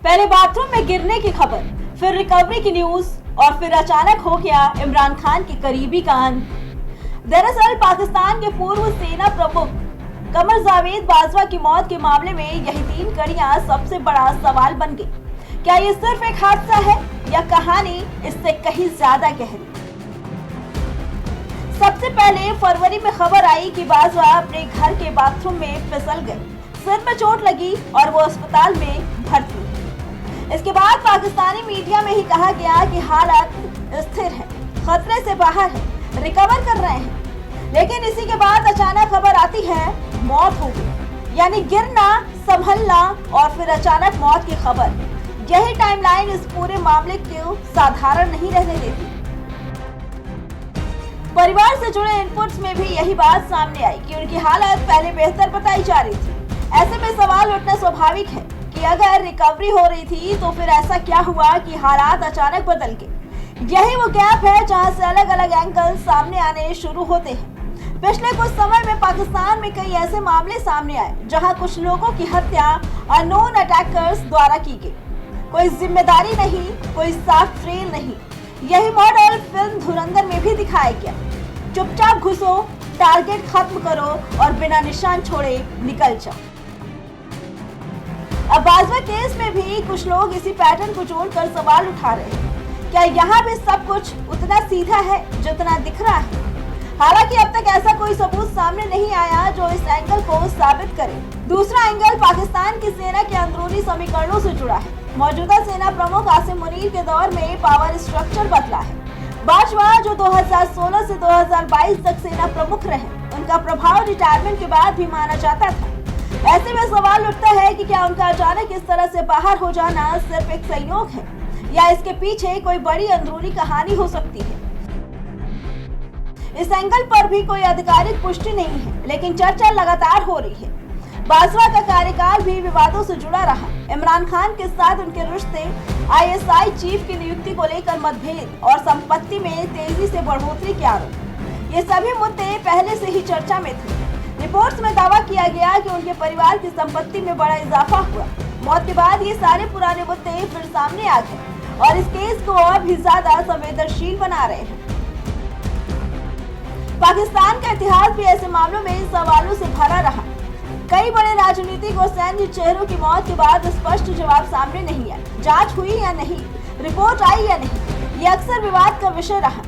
पहले बाथरूम में गिरने की खबर, फिर रिकवरी की न्यूज और फिर अचानक हो गया इमरान खान के करीबी का अंत। दरअसल पाकिस्तान के पूर्व सेना प्रमुख कमर जावेद बाजवा की मौत के मामले में यही 3 कड़ियां सबसे बड़ा सवाल बन गई। क्या ये सिर्फ एक हादसा है या कहानी इससे कहीं ज्यादा गहरी? सबसे पहले फरवरी में खबर आई कि बाजवा अपने घर के बाथरूम में फिसल गए, सिर में चोट लगी और वो अस्पताल में भर्ती। इसके बाद पाकिस्तानी मीडिया में ही कहा गया कि हालत स्थिर है, खतरे से बाहर है, रिकवर कर रहे हैं। लेकिन इसी के बाद अचानक खबर आती है मौत हो गई, यानी गिरना, संभलना और फिर अचानक मौत की खबर। यही टाइमलाइन इस पूरे मामले को साधारण नहीं रहने देती। परिवार से जुड़े इनपुट्स में भी यही बात सामने आई कि उनकी हालत पहले बेहतर बताई जा रही थी। ऐसे में सवाल उठना स्वाभाविक है कि अगर रिकवरी हो रही थी तो फिर ऐसा क्या हुआ कि हालात अचानक बदल गए। यही वो गैप है जहां से अलग अलग एंगल सामने आने शुरू होते हैं। पिछले कुछ समय में पाकिस्तान में कई ऐसे मामले सामने आए जहां कुछ लोगों की हत्या अननोन अटैकर्स द्वारा की गई। कोई जिम्मेदारी नहीं, कोई साफ ट्रेल नहीं। यही मॉडल फिल्म धुरंधर में भी दिखाया गया। चुपचाप घुसो, टारगेट खत्म करो और बिना निशान छोड़े निकल जाओ। अब बाजवा केस में भी कुछ लोग इसी पैटर्न को जोड़कर सवाल उठा रहे हैं। क्या यहाँ भी सब कुछ उतना सीधा है जितना दिख रहा है? हालांकि अब तक ऐसा कोई सबूत सामने नहीं आया जो इस एंगल को साबित करे। दूसरा एंगल पाकिस्तान की सेना के अंदरूनी समीकरणों से जुड़ा है। मौजूदा सेना प्रमुख आसिम मुनीर के दौर में पावर स्ट्रक्चर बदला है। बाजवा जो 2016 से 2022 तक सेना प्रमुख रहे, उनका प्रभाव रिटायरमेंट के बाद भी माना जाता था। ऐसे में सवाल उठता है कि क्या उनका अचानक इस तरह से बाहर हो जाना सिर्फ एक संयोग है या इसके पीछे कोई बड़ी अंदरूनी कहानी हो सकती है। इस एंगल पर भी कोई आधिकारिक पुष्टि नहीं है, लेकिन चर्चा लगातार हो रही है। बाजवा का कार्यकाल भी विवादों से जुड़ा रहा। इमरान खान के साथ उनके रिश्ते, आईएसआई चीफ की नियुक्ति को लेकर मतभेद और संपत्ति में तेजी से बढ़ोतरी के आरोप, ये सभी मुद्दे पहले से ही चर्चा में थे। रिपोर्ट्स में दावा किया गया कि उनके परिवार की संपत्ति में बड़ा इजाफा हुआ। मौत के बाद ये सारे पुराने मुद्दे फिर सामने आ गए और इस केस को और भी ज्यादा संवेदनशील बना रहे हैं। पाकिस्तान का इतिहास भी ऐसे मामलों में सवालों से भरा रहा। कई बड़े राजनीतिक और सैन्य चेहरों की मौत के बाद स्पष्ट जवाब सामने नहीं आया। जांच हुई या नहीं, रिपोर्ट आई या नहीं, ये अक्सर विवाद का विषय रहा।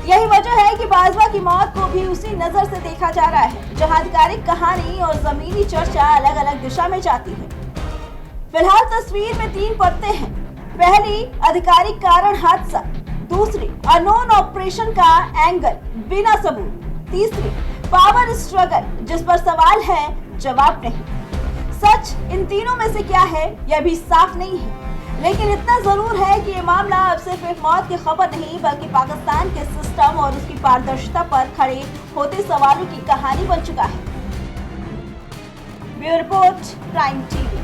यही वजह है कि बाजवा की मौत को भी उसी नजर से देखा जा रहा है, जहां आधिकारिक कहानी और जमीनी चर्चा अलग अलग दिशा में जाती है। फिलहाल तस्वीर में 3 परतें हैं। पहली, आधिकारिक कारण हादसा। दूसरी, अननोन ऑपरेशन का एंगल बिना सबूत। तीसरी, पावर स्ट्रगल जिस पर सवाल है जवाब नहीं। सच इन तीनों में से क्या है यह भी साफ नहीं है, लेकिन इतना जरूर है कि ये मामला अब सिर्फ एक मौत की खबर नहीं बल्कि पाकिस्तान के सिस्टम और उसकी पारदर्शिता पर खड़े होते सवालों की कहानी बन चुका है। Bureau report, prime TV.